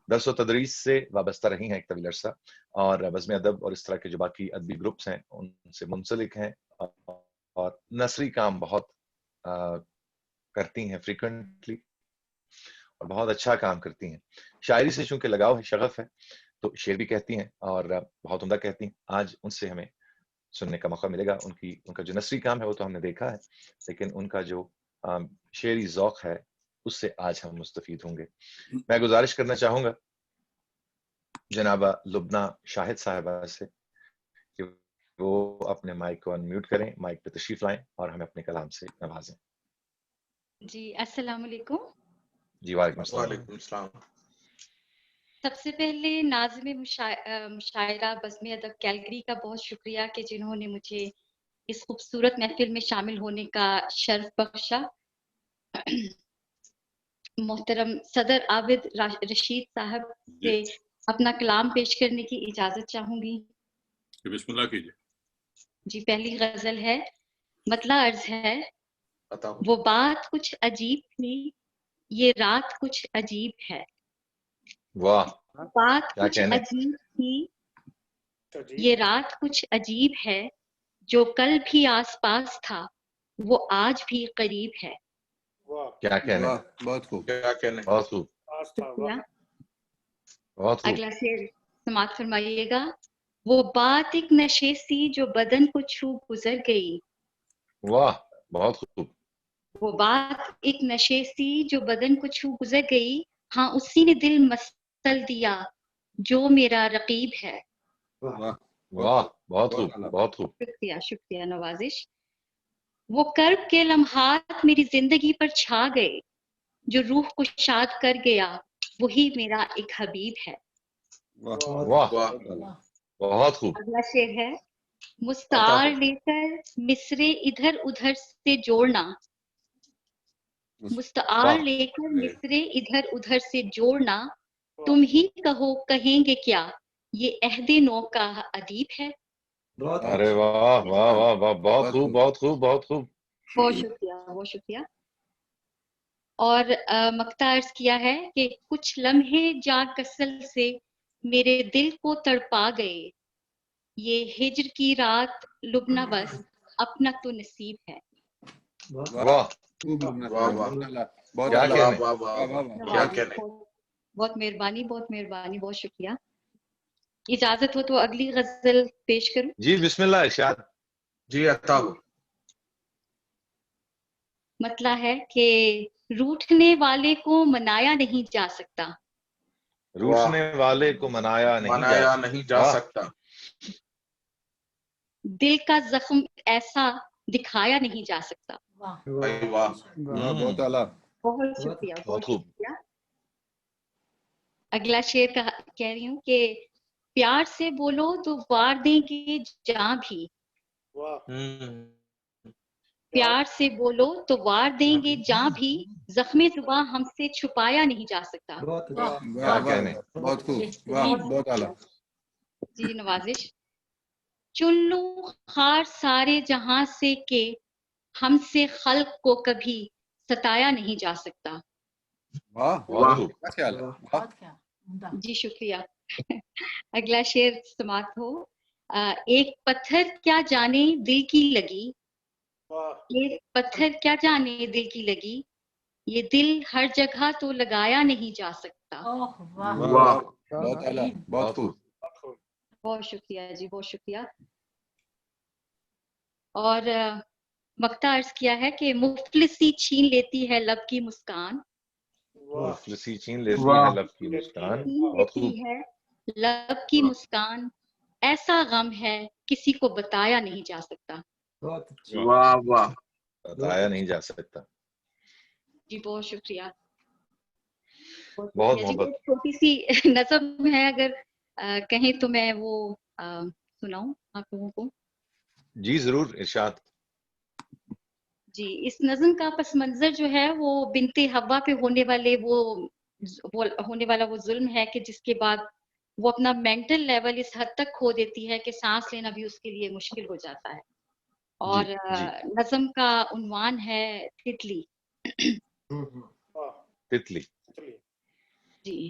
درس و تدریس سے وابستہ رہی ہیں ایک طویل عرصہ، اور بزم ادب اور اس طرح کے جو باقی ادبی گروپس ہیں ان سے منسلک ہیں، اور نثری کام بہت کرتی ہیں فریکوینٹلی، اور بہت اچھا کام کرتی ہیں۔ شاعری سے چونکہ لگاؤ ہے، شغف ہے، تو شعر بھی کہتی ہیں اور بہت عمدہ کہتی ہیں۔ آج ان سے ہمیں سننے کا موقع ملے گا۔ ان کا جو نثری کام ہے وہ تو ہم نے دیکھا ہے، لیکن ان کا جو شعری ذوق ہے اس سے آج ہم مستفید ہوں گے۔ میں گزارش کرنا چاہوں گا جنابہ لبنہ شاہد صاحبہ سے کہ وہ اپنے مائک کو انمیوٹ کریں، مائک پہ تشریف لائیں اور ہمیں اپنے کلام سے نوازیں۔ جی السلام علیکم۔ جی وعلیکم السلام۔ وعلیکم السلام۔ سب سے پہلے ناظم مشاعرہ بزم ادب کیلگری کا بہت شکریہ کہ جنہوں نے مجھے اس خوبصورت محفل میں شامل ہونے کا شرف بخشا۔ محترم صدر عابد رشید صاحب سے اپنا کلام پیش کرنے کی اجازت چاہوں گی۔ بسم اللہ کیجیے۔ جی پہلی غزل ہے، مطلع عرض ہے، وہ بات کچھ عجیب تھی، یہ رات کچھ عجیب ہے۔ واہ، بات کچھ عجیب تھی، یہ رات کچھ عجیب ہے، جو کل بھی آس پاس تھا وہ آج بھی قریب ہے۔ کیا کہنے، بہت خوب، کیا کہنے، بہت خوب، بہت خوب۔ اگلا شعر سماعت فرمائیے گا۔ وہ بات ایک نشے سی جو بدن کو چھو گزر گئی۔ واہ، بہت خوب۔ وہ بات ایک نشے سی جو بدن کو چھو گزر گئی، ہاں اسی نے دل مسل دیا جو میرا رقیب ہے۔ واہ، بہت خوب، بہت خوب۔ شکریہ، شکریہ، نوازش۔ وہ کرب کے لمحات میری زندگی پر چھا گئے، جو روح کو شاد کر گیا وہی میرا ایک حبیب ہے۔ واہ، بہت خوب۔ اگلا شعر ہے، مستعار لے کر مصرے ادھر ادھر سے جوڑنا، مستعار لے کر مصرے ادھر ادھر سے جوڑنا، تم ہی کہو کہیں گے کیا یہ عہد نو کا ادیب ہے۔ ارے واہ واہ واہ واہ، بہت خوب، بہت خوب، بہت خوب۔ بہت شکریہ، بہت شکریہ۔ اور مقطع عرض کیا ہے کہ کچھ لمحے جا کسل سے میرے دل کو تڑپا گئے، یہ ہجر کی رات لبنہ بس اپنا تو نصیب ہے۔ واہ، بہت مہربانی، بہت مہربانی، بہت شکریہ۔ اجازت ہو تو اگلی غزل پیش کروں؟ جی بسم اللہ، ارشاد۔ جی عطا ہو۔ مطلع ہے کہ روٹھنے والے کو منایا نہیں جا سکتا، روٹھنے والے کو منایا نہیں جا سکتا، دل کا زخم ایسا دکھایا نہیں جا سکتا۔ بہت اعلیٰ، بہت شکریہ، بہت بہت خوب۔ شکریہ۔ اگلا شعر کہہ رہی ہوں کہ پیار سے بولو تو وار دیں گے جاں بھی، پیار سے بولو تو وار دیں گے جاں بھی، زخم زباں ہم سے چھپایا نہیں جا سکتا۔ بہت خوب، بہت اعلیٰ۔ جی نوازش۔ چن لوں خار سارے جہاں سے کہ ہم سے خلق کو کبھی ستایا نہیں جا سکتا۔ جی شکریہ۔ اگلا شعر سماعت ہو۔ ایک پتھر کیا جانے دل کی لگی، ایک پتھر کیا جانے دل کی لگی، یہ دل ہر جگہ تو لگایا نہیں جا سکتا۔ بہت اعلیٰ، بہت خوب۔ بہت شکریہ جی، بہت شکریہ۔ اور مقطع عرض کیا ہے کہ مفلسی چھین لیتی ہے لب کی مسکان، مفلسی چھین لیتی ہے لب کی مسکان، بہت خوب۔ لیتی ہے لب کی مسکان، ایسا غم ہے کسی کو بتایا نہیں جا سکتا۔ بتایا نہیں جا سکتا۔ جی بہت شکریہ، بہت جی محبت۔ چھوٹی سی نظم ہے، اگر کہیں تو میں وہ سناؤں آپ لوگوں کو؟ جی ضرور، ارشاد۔ جی اس نظم کا پس منظر جو ہے وہ بنت حوا پہ ہونے والا وہ ظلم ہے کہ جس کے بعد وہ اپنا مینٹل لیول اس حد تک کھو دیتی ہے کہ سانس لینا بھی اس کے لیے مشکل ہو جاتا ہے۔ اور نظم کا عنوان ہے تتلی۔ تتلی۔ جی